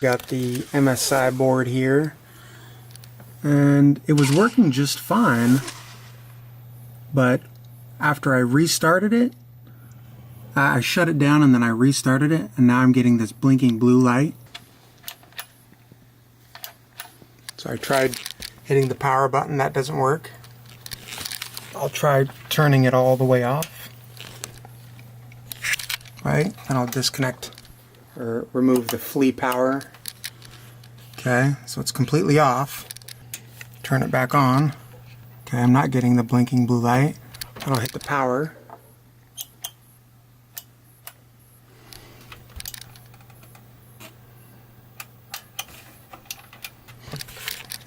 Got the MSI board here, and it was working just fine, but after I restarted it, I shut it down and then I restarted it, and now I'm getting this blinking blue light. So I tried hitting the power button, that doesn't work. I'll try turning it all the way off. Right, and I'll disconnect or remove the FLIR power. Okay, so it's completely off. Turn it back on. Okay, I'm not getting the blinking blue light. And I'll hit the power.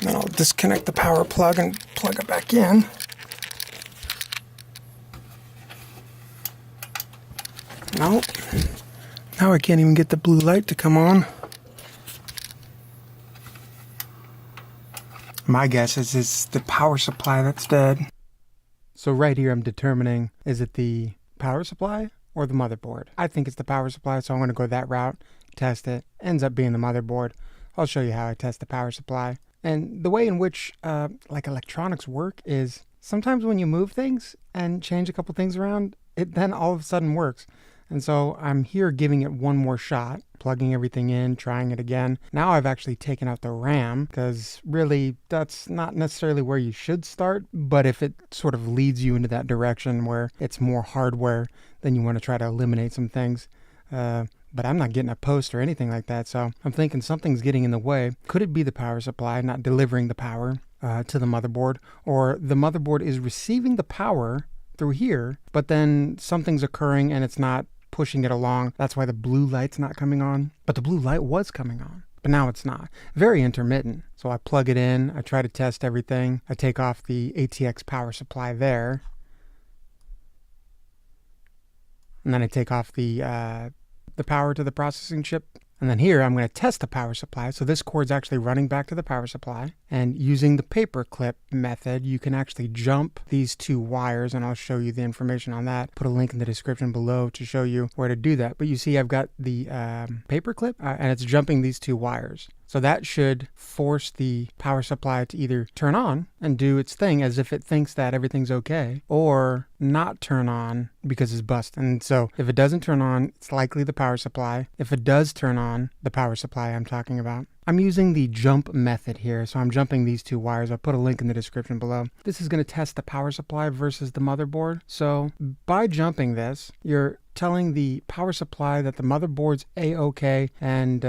And then I'll disconnect the power plug and plug it back in. Nope. Now I can't even get the blue light to come on. My guess is it's the power supply that's dead. So right here I'm determining, is it the power supply or the motherboard? I think it's the power supply, so I'm going to go that route, test it. Ends up being the motherboard. I'll show you how I test the power supply. And the way in which like electronics work is sometimes when you move things and change a couple things around, it then all of a sudden works. And so I'm here giving it one more shot, plugging everything in, trying it again. Now I've actually taken out the RAM, because really that's not necessarily where you should start, but if it sort of leads you into that direction where it's more hardware, then you want to try to eliminate some things. But I'm not getting a post or anything like that, so I'm thinking something's getting in the way. Could it be the power supply not delivering the power to the motherboard, or the motherboard is receiving the power through here, but then something's occurring and it's not pushing it along? That's why the blue light's not coming on. But the blue light was coming on, but now it's not. Very intermittent. So I plug it in, I try to test everything. I take off the ATX power supply there. And then I take off the power to the processing chip. And then here I'm going to test the power supply. So this cord's actually running back to the power supply. And using the paper clip method, you can actually jump these two wires, and I'll show you the information on that. Put a link in the description below to show you where to do that. But you see I've got the paper clip and it's jumping these two wires. So that should force the power supply to either turn on and do its thing as if it thinks that everything's okay, or not turn on because it's busted. And so if it doesn't turn on, it's likely the power supply. If it does turn on, the power supply I'm talking about. I'm using the jump method here, so I'm jumping these two wires. I'll put a link in the description below. This is going to test the power supply versus the motherboard. So by jumping this, you're telling the power supply that the motherboard's A-OK and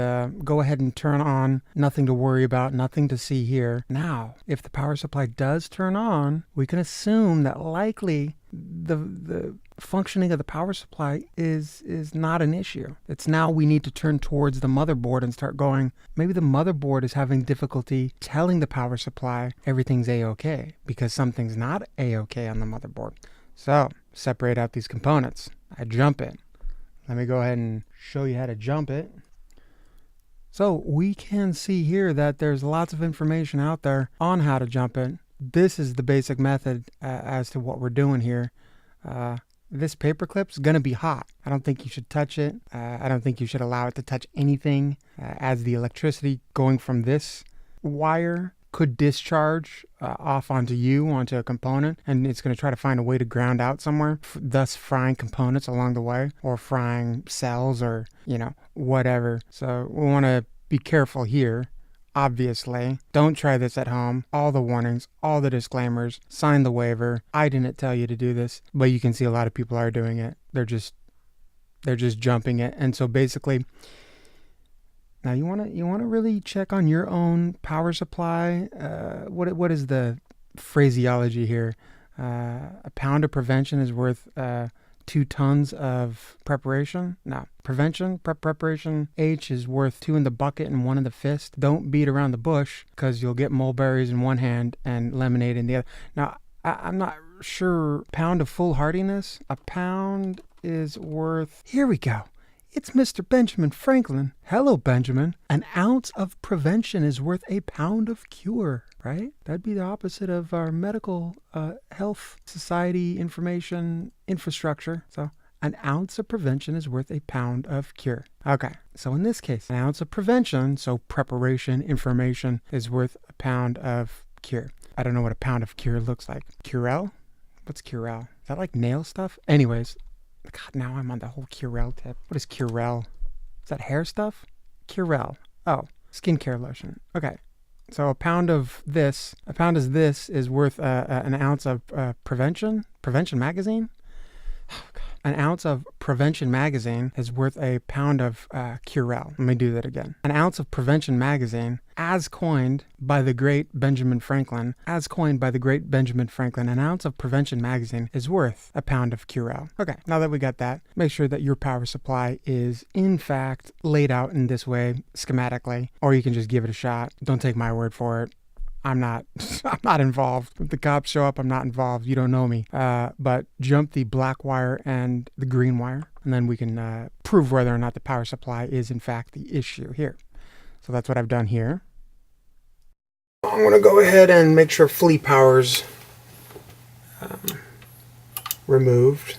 go ahead and turn on. Nothing to worry about, nothing to see here. Now, if the power supply does turn on, we can assume that likely the functioning of the power supply is not an issue. It's now we need to turn towards the motherboard and start going, maybe the motherboard is having difficulty telling the power supply everything's A-OK because something's not A-OK on the motherboard. So separate out these components. I jump it. Let me go ahead and show you how to jump it. So we can see here that there's lots of information out there on how to jump it. This is the basic method as to what we're doing here. This paper clip's gonna be hot. I don't think you should touch it. I don't think you should allow it to touch anything, as the electricity going from this wire could discharge off onto a component, and it's going to try to find a way to ground out somewhere, thus frying components along the way, or frying cells, or whatever. So we want to be careful here. Obviously, don't try this at home. All the warnings, all the disclaimers, sign the waiver. I didn't tell you to do this, but you can see a lot of people are doing it. They're just jumping it. And so basically, now you want to really check on your own power supply. What is the phraseology here? A pound of prevention is worth 2 tons of preparation. No, preparation H is worth 2 in the bucket and 1 in the fist. Don't beat around the bush, because you'll get mulberries in one hand and lemonade in the other. Now, I'm not sure. Pound of foolhardiness. A pound is worth, here we go. It's Mr. Benjamin Franklin. Hello, Benjamin. An ounce of prevention is worth a pound of cure, right? That'd be the opposite of our medical health society information infrastructure. So An ounce of prevention is worth a pound of cure. Okay, so in this case, an ounce of prevention, so preparation, information, is worth a pound of cure. I don't know what a pound of cure looks like. Curel? What's Curel? Is that like nail stuff? Anyways, God, now I'm on the whole Curel tip. What is Curel? Is that hair stuff? Curel. Oh, skincare lotion. Okay. So a pound of this is worth an ounce of prevention magazine. Oh, God. An ounce of prevention magazine is worth a pound of Curel. Let me do that again. An ounce of prevention magazine, as coined by the great Benjamin Franklin, an ounce of prevention magazine is worth a pound of Curel. Okay, now that we got that, make sure that your power supply is in fact laid out in this way schematically, or you can just give it a shot. Don't take my word for it. I'm not involved. If the cops show up, I'm not involved. You don't know me. But jump the black wire and the green wire, and then we can prove whether or not the power supply is in fact the issue here. So that's what I've done here. I'm going to go ahead and make sure FLIR power's removed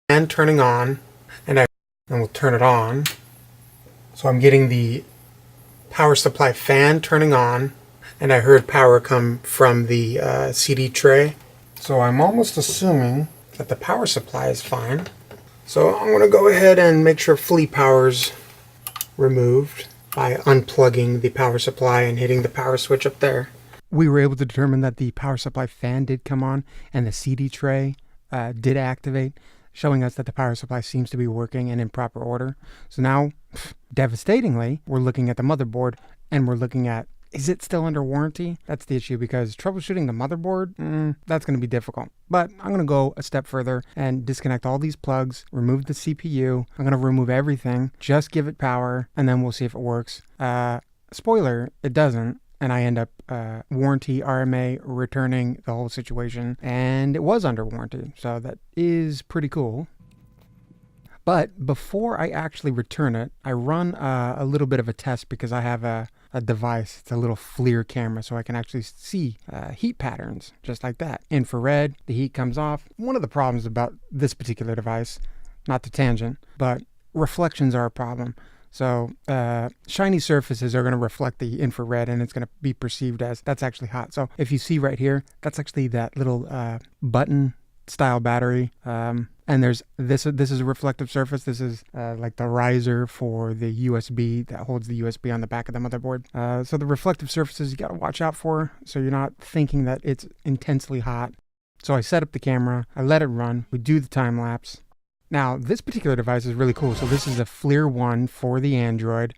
and turning on, and we'll turn it on. So I'm getting the power supply fan turning on, and I heard power come from the CD tray. So I'm almost assuming that the power supply is fine. So I'm going to go ahead and make sure FLIR power's removed by unplugging the power supply and hitting the power switch up there. We were able to determine that the power supply fan did come on and the CD tray did activate, showing us that the power supply seems to be working and in proper order. So now, devastatingly, we're looking at the motherboard and we're looking at, is it still under warranty? That's the issue, because troubleshooting the motherboard, that's going to be difficult. But I'm going to go a step further and disconnect all these plugs, remove the CPU. I'm going to remove everything, just give it power, and then we'll see if it works. Spoiler, it doesn't. And I end up warranty RMA returning the whole situation. And it was under warranty, so that is pretty cool. But before I actually return it, I run a little bit of a test, because I have a device. It's a little FLIR camera, so I can actually see heat patterns just like that. Infrared, the heat comes off. One of the problems about this particular device, not to tangent, but reflections are a problem. So shiny surfaces are going to reflect the infrared, and it's going to be perceived as that's actually hot. So if you see right here, that's actually that little button style battery. And there's this is a reflective surface. This is like the riser for the USB that holds the USB on the back of the motherboard. So the reflective surfaces you got to watch out for, so you're not thinking that it's intensely hot. So I set up the camera, I let it run, we do the time lapse. Now, this particular device is really cool. So this is a FLIR one for the Android.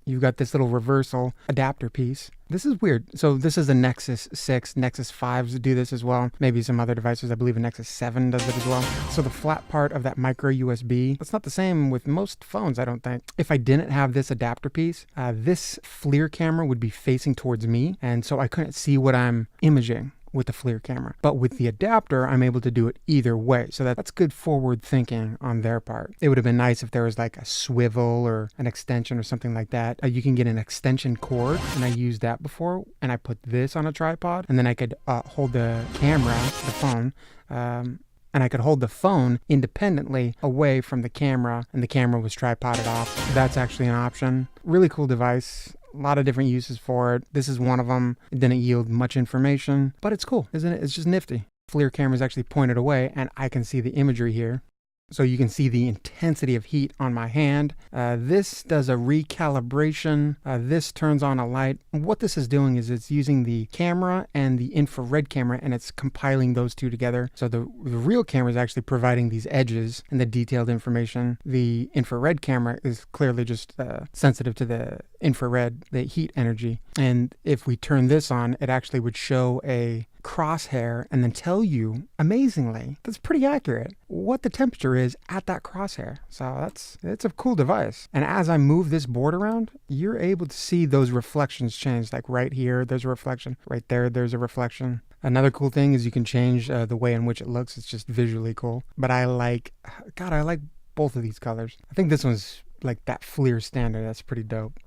You've got this little reversal adapter piece. This is weird. So this is a Nexus 6, Nexus 5s do this as well. Maybe some other devices. I believe a Nexus 7 does it as well. So the flat part of that micro USB, that's not the same with most phones, I don't think. If I didn't have this adapter piece, this FLIR camera would be facing towards me, and so I couldn't see what I'm imaging with the FLIR camera. But with the adapter, I'm able to do it either way. So that's good forward thinking on their part. It would have been nice if there was like a swivel or an extension or something like that. You can get an extension cord, and I used that before, and I put this on a tripod, and then I could hold the camera, the phone, and I could hold the phone independently away from the camera, and the camera was tripoded off. So that's actually an option. Really cool device. A lot of different uses for it. This is one of them. It didn't yield much information, but it's cool, isn't it? It's just nifty. FLIR camera is actually pointed away, and I can see the imagery here. So you can see the intensity of heat on my hand. This does a recalibration. This turns on a light. What this is doing is it's using the camera and the infrared camera, and it's compiling those two together. So the real camera is actually providing these edges and the detailed information. The infrared camera is clearly just sensitive to the infrared, the heat energy. And if we turn this on, it actually would show a crosshair and then tell you, amazingly, that's pretty accurate, what the temperature is at that crosshair. So it's a cool device. And as I move this board around, you're able to see those reflections change. Like right here, there's a reflection. Right there, there's a reflection. Another cool thing is you can change the way in which it looks. It's just visually cool. But I like both of these colors. I think this one's like that FLIR standard. That's pretty dope.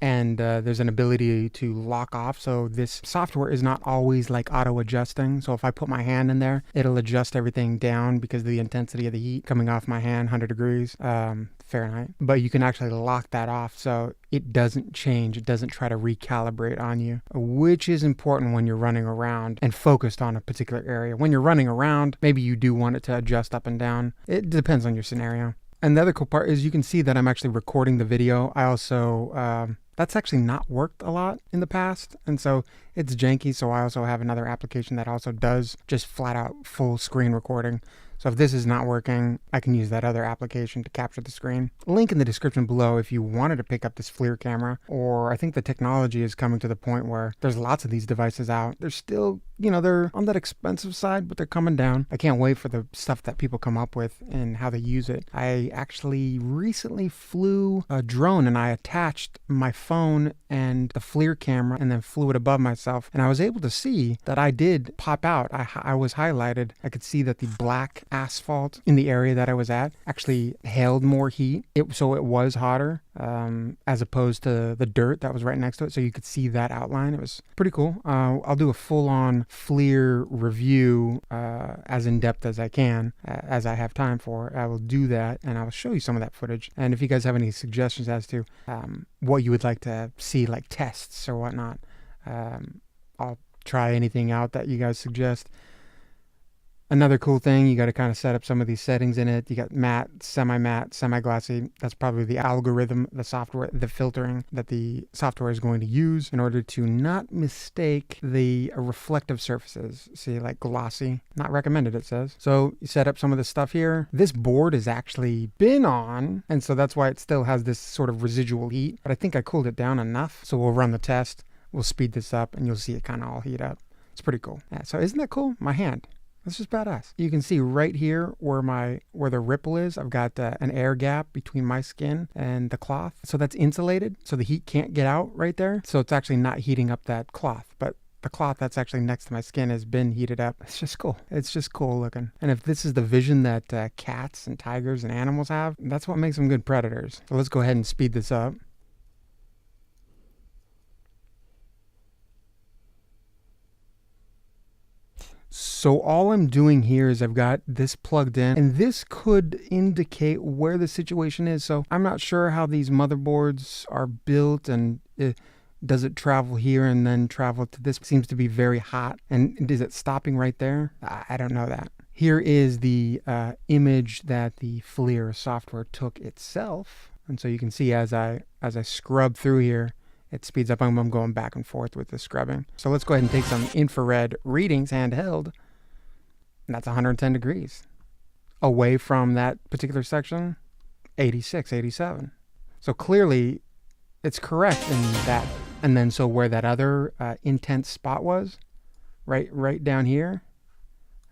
and there's an ability to lock off. So this software is not always like auto adjusting. So if I put my hand in there, it'll adjust everything down because of the intensity of the heat coming off my hand, 100 degrees Fahrenheit. But you can actually lock that off so it doesn't change. It doesn't try to recalibrate on you, which is important when you're running around and focused on a particular area. When you're running around, maybe you do want it to adjust up and down. It depends on your scenario. And the other cool part is you can see that I'm actually recording the video. I also, that's actually not worked a lot in the past. And so it's janky. So I also have another application that also does just flat out full screen recording. So if this is not working, I can use that other application to capture the screen. Link in the description below if you wanted to pick up this FLIR camera, or I think the technology is coming to the point where there's lots of these devices out. They're still, they're on that expensive side, but they're coming down. I can't wait for the stuff that people come up with and how they use it. I actually recently flew a drone and I attached my phone and the FLIR camera and then flew it above myself. And I was able to see that I did pop out. I was highlighted. I could see that the black asphalt in the area that I was at actually held more heat. So it was hotter as opposed to the dirt that was right next to it. So you could see that outline. It was pretty cool. I'll do a full-on FLIR review as in-depth as I can, as I have time for. I will do that and I will show you some of that footage. And if you guys have any suggestions as to what you would like to see, like tests or whatnot, I'll try anything out that you guys suggest. Another cool thing, you got to kind of set up some of these settings in it. You got matte, semi-glossy. That's probably the algorithm, the software, the filtering that the software is going to use in order to not mistake the reflective surfaces. See, like glossy, not recommended, it says. So you set up some of the stuff here. This board has actually been on, and so that's why it still has this sort of residual heat. But I think I cooled it down enough. So we'll run the test. We'll speed this up, and you'll see it kind of all heat up. It's pretty cool. Yeah, so isn't that cool? My hand. That's just badass. You can see right here where the ripple is. I've got an air gap between my skin and the cloth. So that's insulated, so the heat can't get out right there. So it's actually not heating up that cloth, but the cloth that's actually next to my skin has been heated up. It's just cool. It's just cool looking. And if this is the vision that cats and tigers and animals have, that's what makes them good predators. So let's go ahead and speed this up. So all I'm doing here is I've got this plugged in, and this could indicate where the situation is. So I'm not sure how these motherboards are built, and does it travel here and then travel to this? Seems to be very hot. And is it stopping right there? I don't know that. Here is the image that the FLIR software took itself. And so you can see as I scrub through here, it speeds up. I'm going back and forth with the scrubbing. So let's go ahead and take some infrared readings handheld. And that's 110 degrees. Away from that particular section, 86, 87. So clearly it's correct in that. And then so where that other intense spot was, right down here.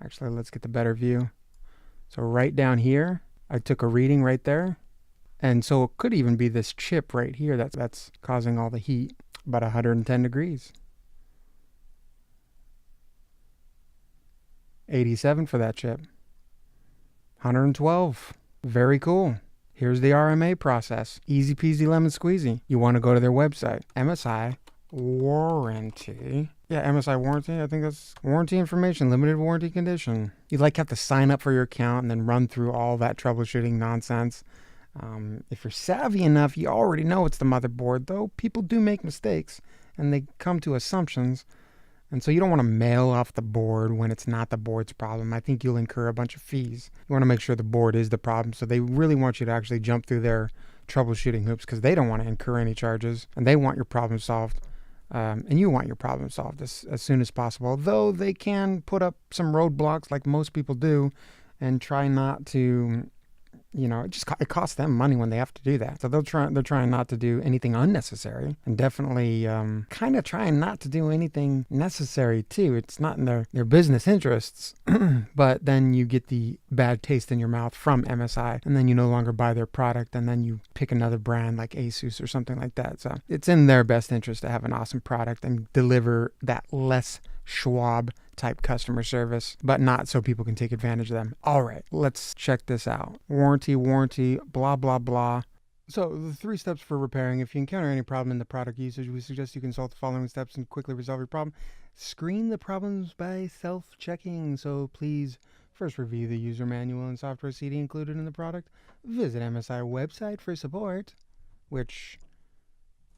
Actually, let's get the better view. So right down here, I took a reading right there. And so it could even be this chip right here that's causing all the heat, about 110 degrees. 87 for that chip. 112. Very cool. Here's the RMA process. Easy peasy lemon squeezy. You want to go to their website. MSI warranty. Yeah, MSI warranty. I think that's warranty information, limited warranty condition. You'd have to sign up for your account and then run through all that troubleshooting nonsense. If you're savvy enough, you already know it's the motherboard, though people do make mistakes and they come to assumptions. And so you don't want to mail off the board when it's not the board's problem. I think you'll incur a bunch of fees. You want to make sure the board is the problem. So they really want you to actually jump through their troubleshooting hoops because they don't want to incur any charges and they want your problem solved. And you want your problem solved as soon as possible, though they can put up some roadblocks like most people do and try not to... it costs them money when they have to do that. So they're trying not to do anything unnecessary, and definitely kind of trying not to do anything necessary too. It's not in their business interests, but then you get the bad taste in your mouth from MSI, and then you no longer buy their product, and then you pick another brand like Asus or something like that. So it's in their best interest to have an awesome product and deliver that less Schwab type customer service, but not so people can take advantage of them. All right, let's check this out. Warranty, blah, blah, blah. So the 3 steps for repairing. If you encounter any problem in the product usage, we suggest you consult the following steps and quickly resolve your problem. Screen the problems by self-checking. So please first review the user manual and software CD included in the product. Visit MSI website for support, which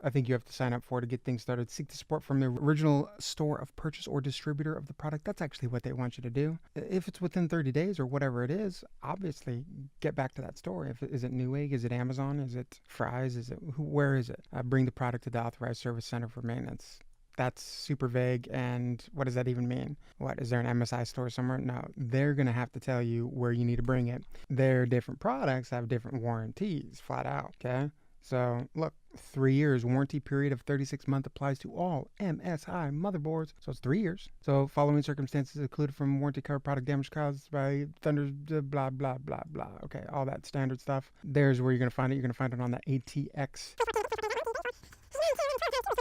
I think you have to sign up for to get things started. Seek the support from the original store of purchase or distributor of the product. That's actually what they want you to do. If it's within 30 days or whatever it is, obviously get back to that store. Is it Newegg? Is it Amazon? Is it Fry's? Where is it? Bring the product to the authorized service center for maintenance. That's super vague, and what does that even mean? What, is there an MSI store somewhere? No, they're going to have to tell you where you need to bring it. Their different products have different warranties, flat out, okay? So look, 3 years warranty period of 36 months applies to all MSI motherboards. So it's 3 years. So following circumstances included from warranty cover product damage caused by thunder, blah, blah, blah, blah. Okay, all that standard stuff. There's where you're going to find it. You're going to find it on the ATX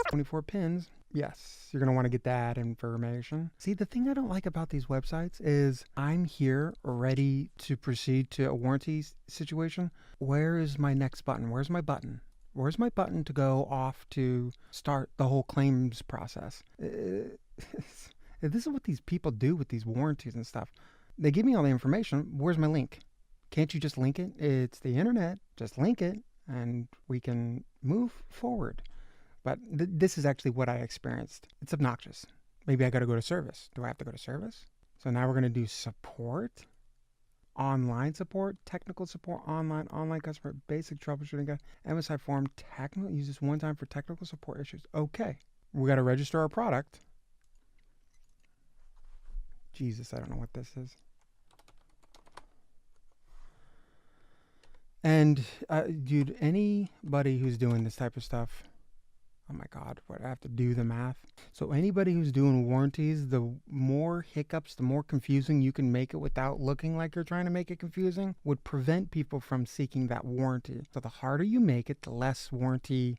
24 pins. Yes, you're going to want to get that information. See, the thing I don't like about these websites is I'm here ready to proceed to a warranty situation. Where is my next button? Where's my button? Where's my button to go off to start the whole claims process? This is what these people do with these warranties and stuff. They give me all the information. Where's my link? Can't you just link it? It's the internet. Just link it and we can move forward. But this is actually what I experienced. It's obnoxious. Maybe I got to go to service. Do I have to go to service? So now we're going to do support, online support, technical support, online customer, basic troubleshooting, MSI forum, technical, use this one time for technical support issues. Okay. We got to register our product. Jesus, I don't know what this is. And dude, anybody who's doing this type of stuff, oh my God, what I have to do the math. So anybody who's doing warranties, the more hiccups, the more confusing you can make it without looking like you're trying to make it confusing would prevent people from seeking that warranty. So the harder you make it, the less warranty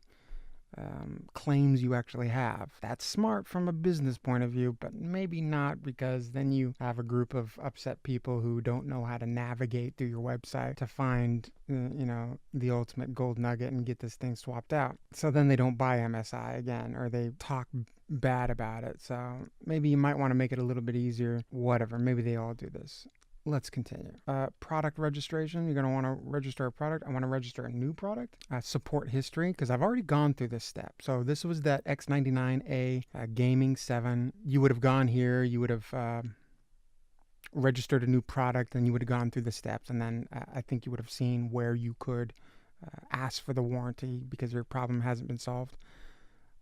claims you actually have. That's smart from a business point of view, but maybe not, because then you have a group of upset people who don't know how to navigate through your website to find, the ultimate gold nugget and get this thing swapped out. So then they don't buy MSI again, or they talk bad about it. So maybe you might want to make it a little bit easier. Whatever, maybe they all do this. Let's continue. Product registration. You're going to want to register a product. I want to register a new product. Support history, because I've already gone through this step. So this was that X99a Gaming7. You would have gone here. You would have registered a new product, and you would have gone through the steps. And then I think you would have seen where you could ask for the warranty because your problem hasn't been solved.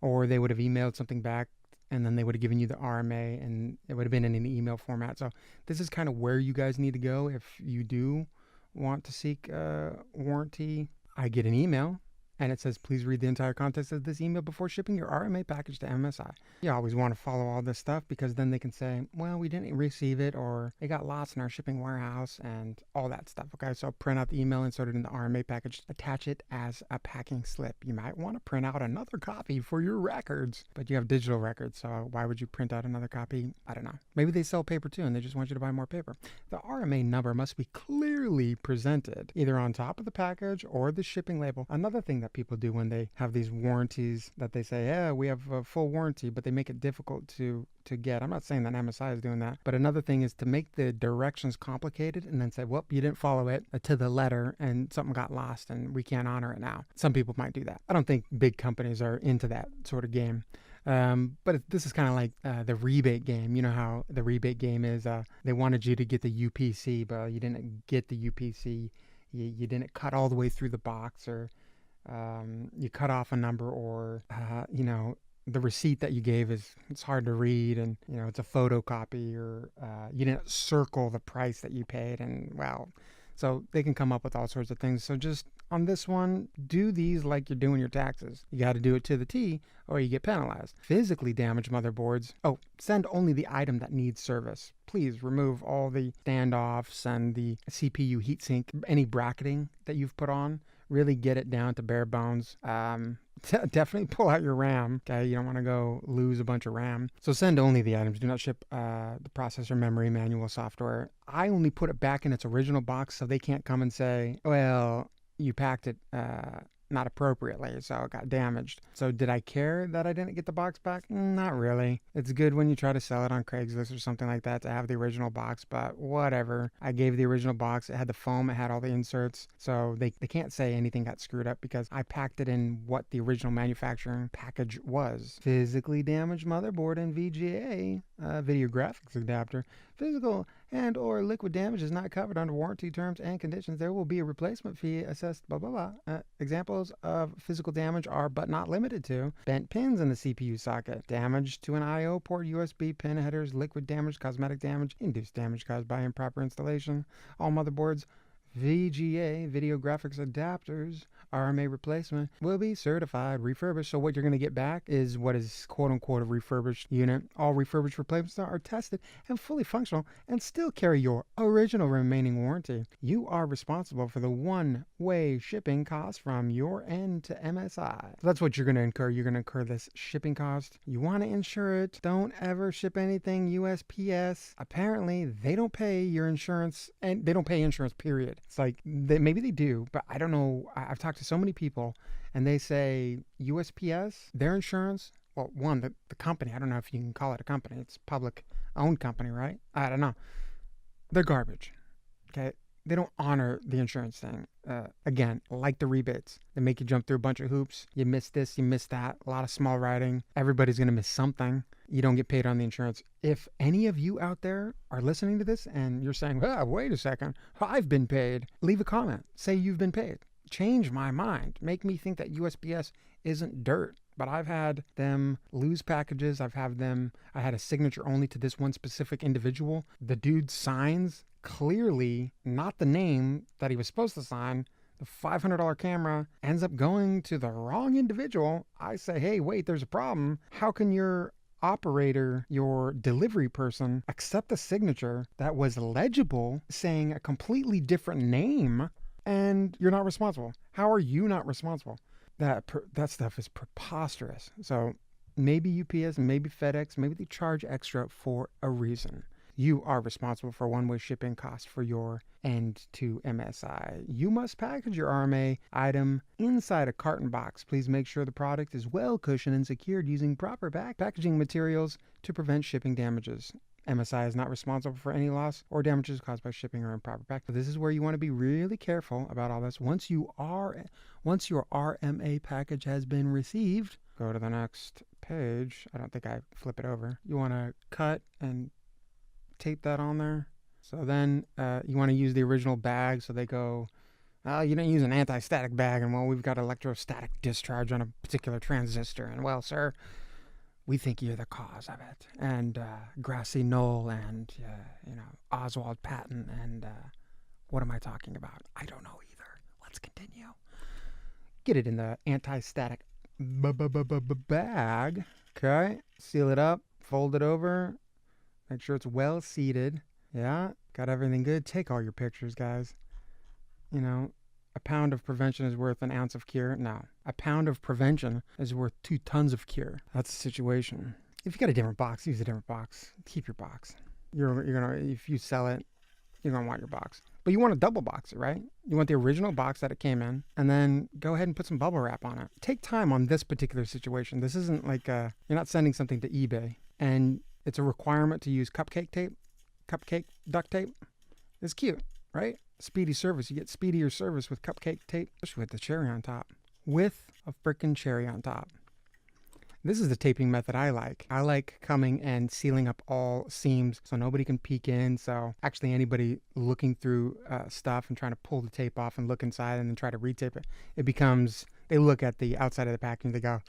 Or they would have emailed something back, and then they would have given you the RMA, and it would have been in an email format. So this is kind of where you guys need to go if you do want to seek warranty. I get an email, and it says, please read the entire context of this email before shipping your RMA package to MSI. You always want to follow all this stuff, because then they can say, well, we didn't receive it, or it got lost in our shipping warehouse, and all that stuff. Okay, so print out the email, insert it in the RMA package, attach it as a packing slip. You might want to print out another copy for your records, but you have digital records, so why would you print out another copy? I don't know. Maybe they sell paper too, and they just want you to buy more paper. The RMA number must be clearly presented, either on top of the package or the shipping label. Another thing that people do when they have these warranties that they say, yeah, we have a full warranty, but they make it difficult to get. I'm not saying that MSI is doing that, but another thing is to make the directions complicated and then say, well, you didn't follow it to the letter and something got lost and we can't honor it now. Some people might do that. I don't think big companies are into that sort of game. But this is kind of like the rebate game. You know how the rebate game is, they wanted you to get the UPC, but you didn't get the UPC. You didn't cut all the way through the box, or you cut off a number, or the receipt that you gave it's hard to read, and it's a photocopy, or you didn't circle the price that you paid, and so they can come up with all sorts of things. So just on this one, do these like you're doing your taxes. You got to do it to the T, or you get penalized. Physically damaged motherboards. Oh, send only the item that needs service. Please remove all the standoffs and the CPU heatsink, any bracketing that you've put on. Really get it down to bare bones. Definitely pull out your RAM. Okay, you don't want to go lose a bunch of RAM. So send only the items. Do not ship the processor, memory, manual, software. I only put it back in its original box, so they can't come and say, well, you packed it not appropriately, so it got damaged. So did I care that I didn't get the box back? Not really. It's good when you try to sell it on Craigslist or something like that to have the original box, but whatever. I gave the original box. It had the foam, it had all the inserts, so they can't say anything got screwed up because I packed it in what the original manufacturing package was. Physically damaged motherboard and VGA, video graphics adapter. Physical and or liquid damage is not covered under warranty terms and conditions. There will be a replacement fee assessed, blah, blah, blah. Examples of physical damage are, but not limited to, bent pins in the CPU socket, damage to an I/O port, USB pin headers, liquid damage, cosmetic damage, induced damage caused by improper installation. All motherboards, VGA, video graphics adapters, RMA replacement, will be certified refurbished. So what you're going to get back is what is quote-unquote a refurbished unit. All refurbished replacements are tested and fully functional and still carry your original remaining warranty. You are responsible for the one-way shipping cost from your end to MSI. So that's what you're going to incur. You're going to incur this shipping cost. You want to insure it. Don't ever ship anything USPS. Apparently, they don't pay your insurance, and they don't pay insurance, period. It's like, maybe they do, but I don't know. I've talked to so many people, and they say USPS, their insurance, well, one, the company, I don't know if you can call it a company. It's public-owned company, right? I don't know. They're garbage, okay? They don't honor the insurance thing. Again, like the rebates. They make you jump through a bunch of hoops. You miss this, you miss that. A lot of small writing. Everybody's going to miss something. You don't get paid on the insurance. If any of you out there are listening to this and you're saying, wait a second, I've been paid, leave a comment. Say you've been paid. Change my mind. Make me think that USPS isn't dirt. But I've had them lose packages. I had a signature only to this one specific individual. The dude signs clearly not the name that he was supposed to sign. The $500 camera ends up going to the wrong individual. I say, hey, wait, there's a problem. How can your operator, your delivery person, accept a signature that was legible saying a completely different name and you're not responsible? How are you not responsible? That stuff is preposterous. So maybe UPS, maybe FedEx, maybe they charge extra for a reason. You are responsible for one-way shipping costs for your end to MSI. You must package your RMA item inside a carton box. Please make sure the product is well cushioned and secured using proper packaging materials to prevent shipping damages. MSI is not responsible for any loss or damages caused by shipping or improper packaging. So this is where you want to be really careful about all this. Once your RMA package has been received, go to the next page. I don't think I flip it over. You want to cut and tape that on there. So then you want to use the original bag. So they go, you didn't use an anti-static bag, and well, we've got electrostatic discharge on a particular transistor, and well, sir, we think you're the cause of it. And Grassy Knoll and Oswald Patton and what am I talking about? I don't know either. Let's continue. Get it in the anti-static bag. Okay, seal it up, fold it over. Make sure it's well seated. Yeah, got everything good. Take all your pictures, guys. A pound of prevention is worth an ounce of cure. No, a pound of prevention is worth 2 tons of cure. That's the situation. If you got a different box, use a different box. Keep your box. You're gonna, if you sell it, you're gonna want your box. But you want to double box it, right? You want the original box that it came in, and then go ahead and put some bubble wrap on it. Take time on this particular situation. This isn't like you're not sending something to eBay, and it's a requirement to use cupcake duct tape. It's cute, right? Speedy service. You get speedier service with cupcake tape, especially with the cherry on top. With a frickin' cherry on top. This is the taping method I like. I like coming and sealing up all seams so nobody can peek in. So actually anybody looking through stuff and trying to pull the tape off and look inside and then try to retape it, it becomes, they look at the outside of the packaging, they go,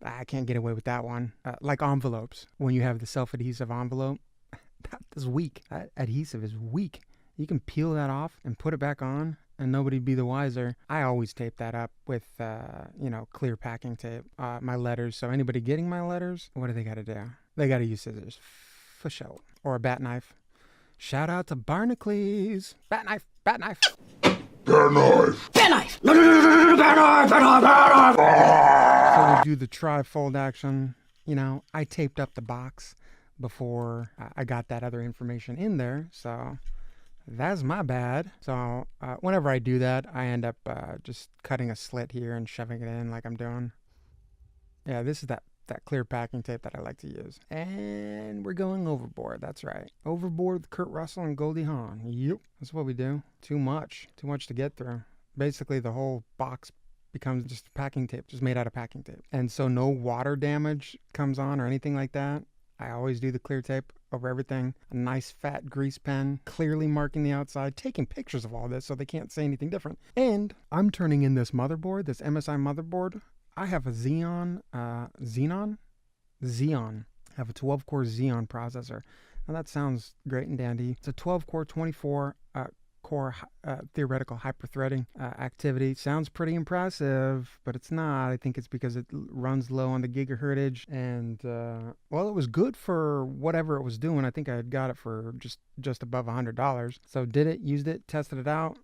I can't get away with that one. Like envelopes. When you have the self-adhesive envelope, that is weak. That adhesive is weak. You can peel that off and put it back on and nobody be the wiser. I always tape that up with, clear packing tape, my letters. So anybody getting my letters, what do they got to do? They got to use scissors for show, or a bat knife. Shout out to Barnacles. Bat knife, bat knife. Bat knife. Bat knife. No, bat knife, bat knife, bat knife. So we do the tri-fold action. I taped up the box before I got that other information in there. So That's my bad. So whenever I do that, I end up just cutting a slit here and shoving it in like I'm doing. Yeah, this is that clear packing tape that I like to use. And we're going overboard. That's right. Overboard with Kurt Russell and Goldie Hawn. Yep, that's what we do. Too much to get through. Basically, the whole box becomes just packing tape, just made out of packing tape. And so no water damage comes on or anything like that. I always do the clear tape over everything. A nice fat grease pen, clearly marking the outside, taking pictures of all this so they can't say anything different. And I'm turning in this motherboard, this MSI motherboard. I have a Xeon. I have a 12-core Xeon processor. Now that sounds great and dandy. It's a 12-core, 24-core theoretical hyperthreading activity. Sounds pretty impressive, but it's not. I think it's because it runs low on the gigahertzage, and well, it was good for whatever it was doing. I think I had got it for just above $100. So did it, used it, tested it out.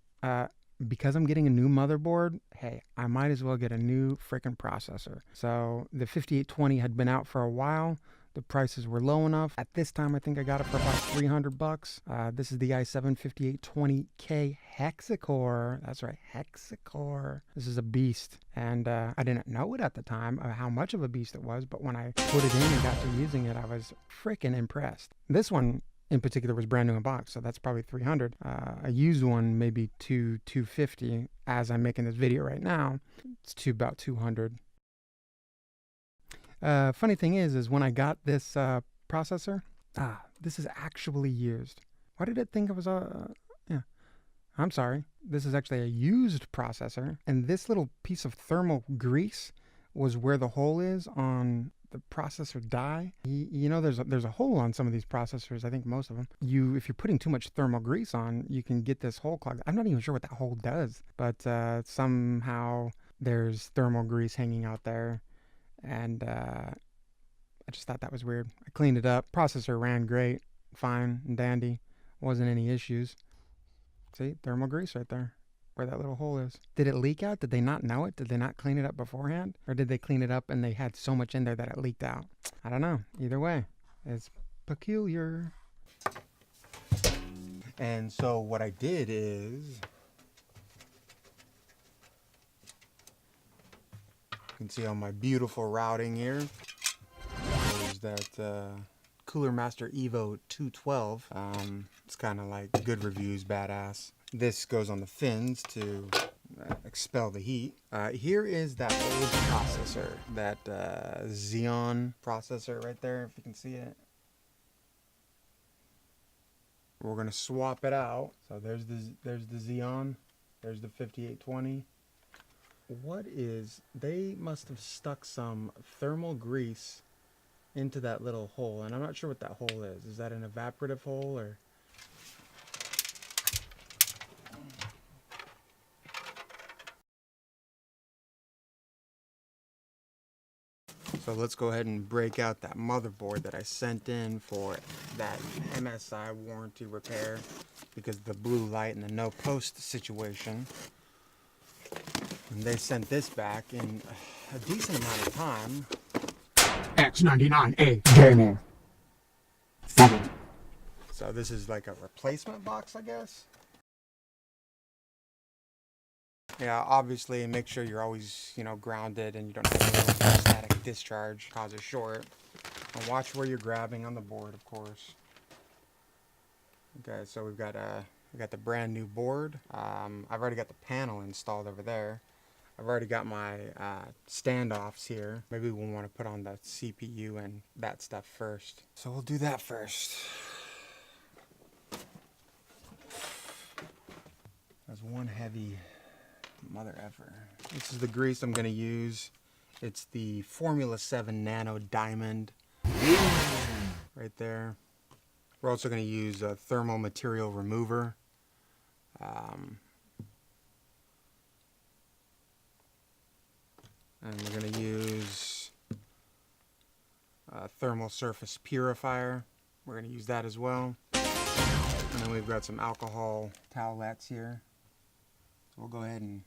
Because I'm getting a new motherboard, hey, I might as well get a new freaking processor. So the 5820 had been out for a while. The prices were low enough. At this time, I think I got it for about $300. This is the i7 5820k HexaCore. That's right, HexaCore. This is a beast. And I didn't know it at the time how much of a beast it was, but when I put it in and got to using it, I was freaking impressed. This one in particular was brand new in box, so that's probably $300. A used one maybe $250. As I'm making this video right now, it's to about $200. Funny thing is when I got this processor, this is actually used. Why did it think it was yeah, I'm sorry. This is actually a used processor, and this little piece of thermal grease was where the hole is on the processor die. You know, there's a hole on some of these processors. I think most of them. If you're putting too much thermal grease on, you can get this hole clogged. I'm not even sure what that hole does, but somehow there's thermal grease hanging out there, and I just thought that was weird. I cleaned it up. Processor ran great, fine and dandy. Wasn't any issues. See, thermal grease right there, where that little hole is. Did it leak out? Did they not know it? Did they not clean it up beforehand? Or did they clean it up and they had so much in there that it leaked out? I don't know. Either way, it's peculiar. And so what I did is, you can see on my beautiful routing here, there's that Cooler Master Evo 212. It's kind of like good reviews, badass. This goes on the fins to expel the heat. Here is that old processor, that Xeon processor right there, if you can see it. We're gonna swap it out. So there's the Xeon, there's the 5820. They must have stuck some thermal grease into that little hole, and I'm not sure what that hole is. Is that an evaporative hole or? So let's go ahead and break out that motherboard that I sent in for that MSI warranty repair because of the blue light and the no post situation. And they sent this back in a decent amount of time. X99a Gaming. So this is like a replacement box, I guess. Yeah, obviously make sure you're always, grounded and you don't have a little static discharge cause a short. And watch where you're grabbing on the board, of course. Okay, so we got the brand new board. I've already got the panel installed over there. I've already got my standoffs here. Maybe we'll want to put on the CPU and that stuff first. So we'll do that first. That's one heavy mother effer. This is the grease I'm going to use. It's the Formula 7 Nano Diamond. Right there. We're also going to use a thermal material remover. And we're going to use a thermal surface purifier. We're going to use that as well. And then we've got some alcohol towelettes here. So we'll go ahead and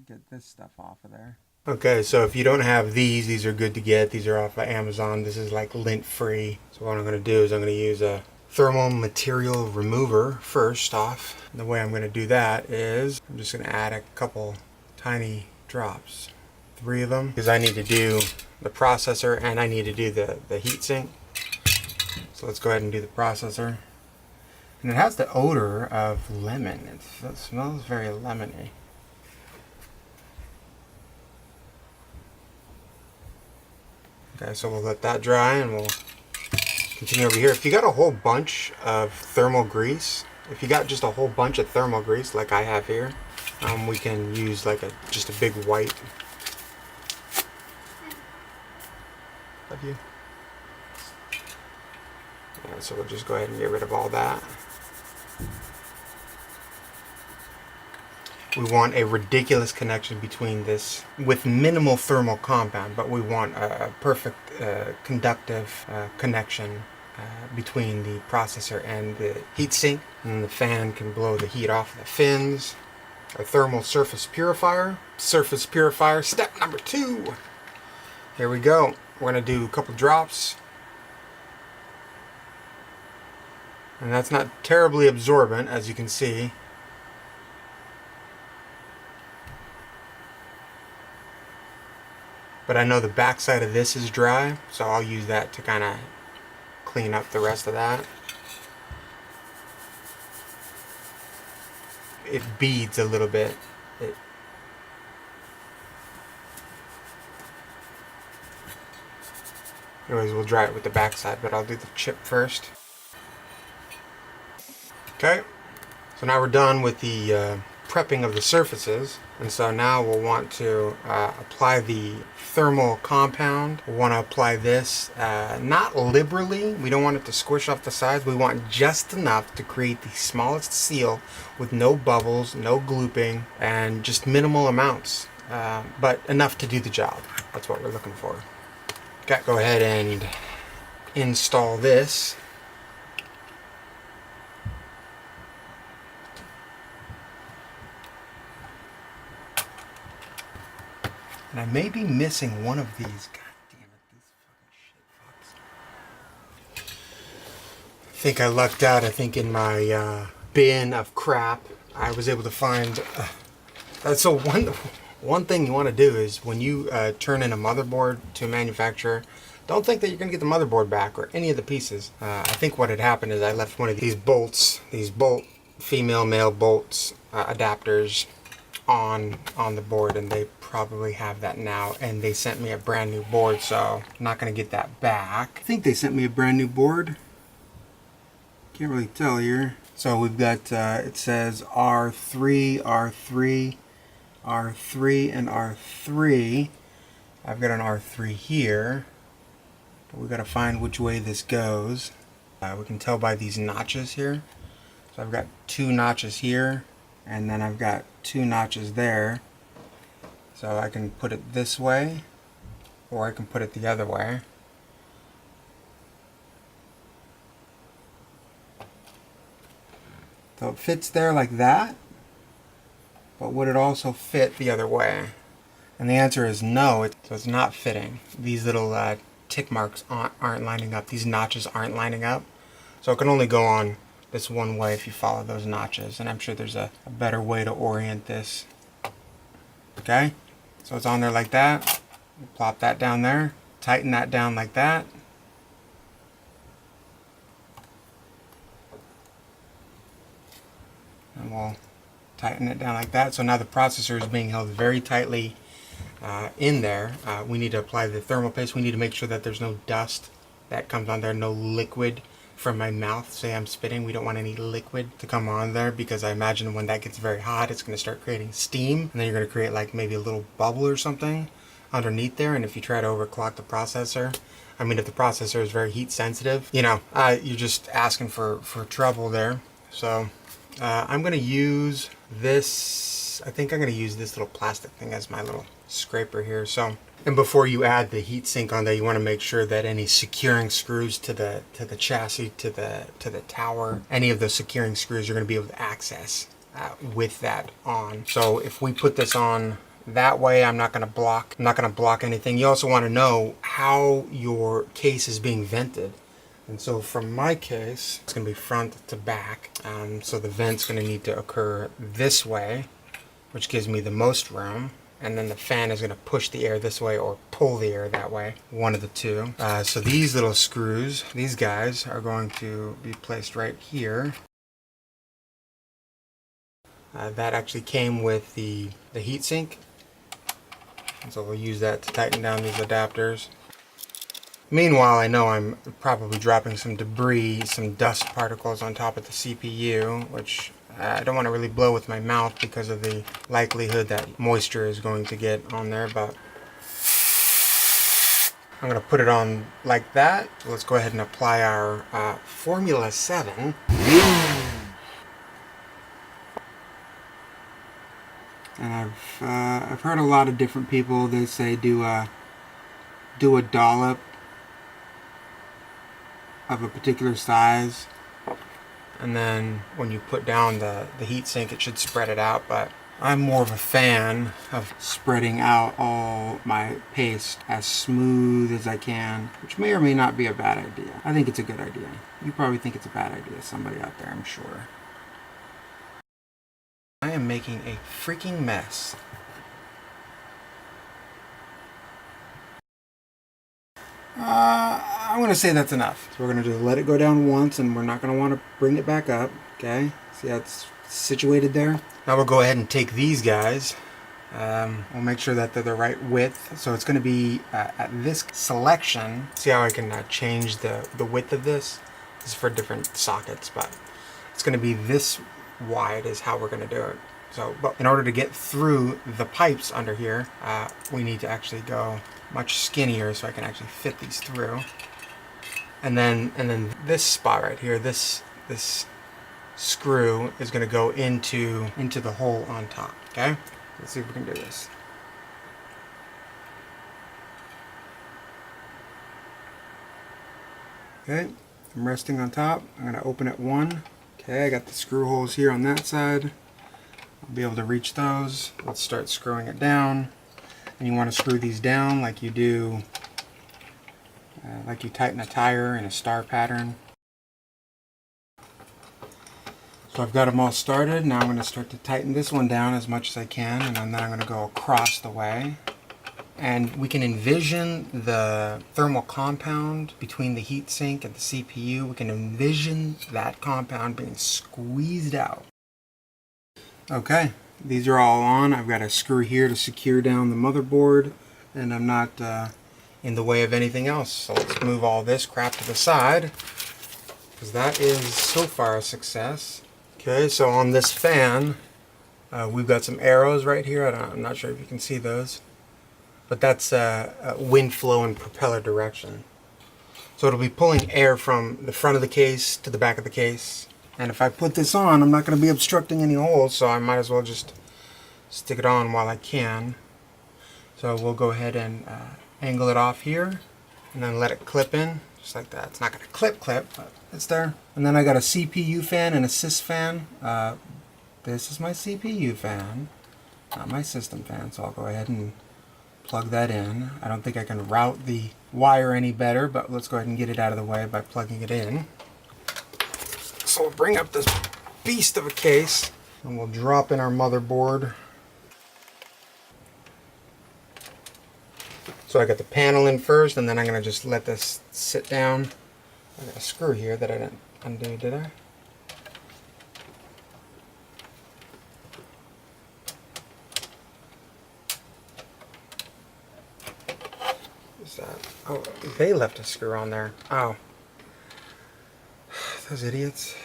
get this stuff off of there. Okay, so if you don't have these are good to get. These are off of Amazon. This is like lint free. So what I'm going to do is I'm going to use a thermal material remover first off. The way I'm going to do that is I'm just going to add a couple tiny drops, 3 of them, because I need to do the processor and I need to do the heatsink. So let's go ahead and do the processor. And it has the odor of lemon. It smells very lemony. Okay, so we'll let that dry and we'll continue over here. If you got a whole bunch of thermal grease, if you got just a whole bunch of thermal grease like I have here, we can use like just a big white. Love you. Yeah, so we'll just go ahead and get rid of all that. We want a ridiculous connection between this with minimal thermal compound, but we want a perfect conductive connection between the processor and the heatsink. And the fan can blow the heat off the fins. Our thermal surface purifier. Surface purifier, step number 2. Here we go. We're going to do a couple drops. And that's not terribly absorbent, as you can see. But I know the backside of this is dry, so I'll use that to kind of clean up the rest of that. It beads a little bit. Anyways, we'll dry it with the backside, but I'll do the chip first. Okay, so now we're done with the prepping of the surfaces, and so now we'll want to apply the thermal compound. We'll want to apply this not liberally. We don't want it to squish off the sides. We want just enough to create the smallest seal with no bubbles, no glooping, and just minimal amounts, but enough to do the job. That's what we're looking for. Okay, go ahead and install this. And I may be missing one of these. God damn it, these fucking shit fucks. I think I lucked out. I think in my bin of crap, I was able to find. So one thing you want to do is when you turn in a motherboard to a manufacturer, don't think that you're going to get the motherboard back or any of the pieces. I think what had happened is I left one of these bolts, female male bolts, adapters on the board, and they probably have that now, and they sent me a brand new board, so I'm not going to get that back. I think they sent me a brand new board. Can't really tell here. So we've got, it says R3, R3, R3, and R3. I've got an R3 here, but we've got to find which way this goes. We can tell by these notches here. So I've got 2 notches here, and then I've got 2 notches there. So I can put it this way, or I can put it the other way. So it fits there like that, but would it also fit the other way? And the answer is no, so it's not fitting. These little tick marks aren't lining up. These notches aren't lining up. So it can only go on this one way if you follow those notches. And I'm sure there's a better way to orient this. Okay? So it's on there like that. We'll plop that down there. Tighten that down like that. And we'll tighten it down like that. So now the processor is being held very tightly in there. We need to apply the thermal paste. We need to make sure that there's no dust that comes on there, no liquid from my mouth. Say I'm spitting, we don't want any liquid to come on there, because I imagine when that gets very hot, it's going to start creating steam, and then you're going to create like maybe a little bubble or something underneath there. And if you try to overclock the processor, I mean, if the processor is very heat sensitive, you know, you're just asking for trouble there. So I'm going to use this, I think I'm going to use this little plastic thing as my little scraper here. So, and before you add the heatsink on there, you want to make sure that any securing screws to the chassis, to the tower, any of those securing screws you're going to be able to access with that on. So if we put this on that way, I'm not going to block anything. You also want to know how your case is being vented. And so from my case, it's going to be front to back. So the vent's going to need to occur this way, which gives me the most room. And then the fan is going to push the air this way or pull the air that way, one of the two. So these little screws, these guys, are going to be placed right here. That actually came with the HeatSink. And so we'll use that to tighten down these adapters. Meanwhile, I know I'm probably dropping some debris, some dust particles on top of the CPU, which I don't want to really blow with my mouth because of the likelihood that moisture is going to get on there, but I'm going to put it on like that. Let's go ahead and apply our Formula 7. And I've heard a lot of different people, they say do a dollop of a particular size, and then when you put down the heatsink it should spread it out, but I'm more of a fan of spreading out all my paste as smooth as I can, which may or may not be a bad idea. I think it's a good idea. You probably think it's a bad idea, somebody out there, I'm sure. I am making a freaking mess. I'm going to say that's enough. So we're going to just let it go down once, and we're not going to want to bring it back up. Okay, see how it's situated there? Now we'll go ahead and take these guys. We'll make sure that they're the right width. So it's going to be at this selection. See how I can change the width of this? This is for different sockets, but it's going to be this wide is how we're going to do it. So, but in order to get through the pipes under here, we need to actually go much skinnier so I can actually fit these through. And then this spot right here, this screw is going to go into the hole on top. Okay, let's see if we can do this. Okay, I'm resting on top. I'm going to open it one. Okay, I got the screw holes here on that side. I'll be able to reach those. Let's start screwing it down. And you want to screw these down like you do, like you tighten a tire in a star pattern. So I've got them all started. Now I'm going to start to tighten this one down as much as I can, and then I'm going to go across the way. And we can envision the thermal compound between the heatsink and the CPU. We can envision that compound being squeezed out. Okay, these are all on. I've got a screw here to secure down the motherboard, and I'm not in the way of anything else. So let's move all this crap to the side, because that is so far a success. Okay, so on this fan, we've got some arrows right here. I'm not sure if you can see those. But that's wind flow and propeller direction. So it'll be pulling air from the front of the case to the back of the case. And if I put this on, I'm not going to be obstructing any holes, so I might as well just stick it on while I can. So we'll go ahead and angle it off here, and then let it clip in, just like that. It's not going to clip, but it's there. And then I got a CPU fan and a sys fan. This is my CPU fan, not my system fan, so I'll go ahead and plug that in. I don't think I can route the wire any better, but let's go ahead and get it out of the way by plugging it in. So we'll bring up this beast of a case, and we'll drop in our motherboard. So I got the panel in first, and then I'm going to just let this sit down. I got a screw here that I didn't undo, did I? Oh, they left a screw on there. Oh. Those idiots.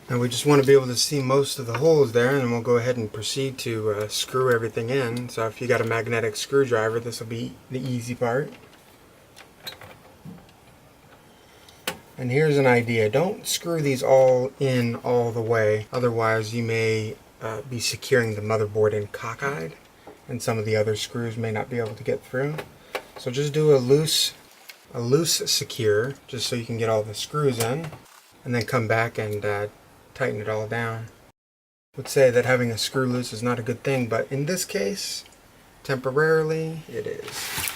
Now we just want to be able to see most of the holes there, and then we'll go ahead and proceed to screw everything in. So if you got a magnetic screwdriver, this will be the easy part. And here's an idea. Don't screw these all in all the way. Otherwise you may be securing the motherboard in cockeyed, and some of the other screws may not be able to get through. So just do a loose secure, just so you can get all the screws in, and then come back and tighten it all down. I would say that having a screw loose is not a good thing, but in this case, temporarily, it is.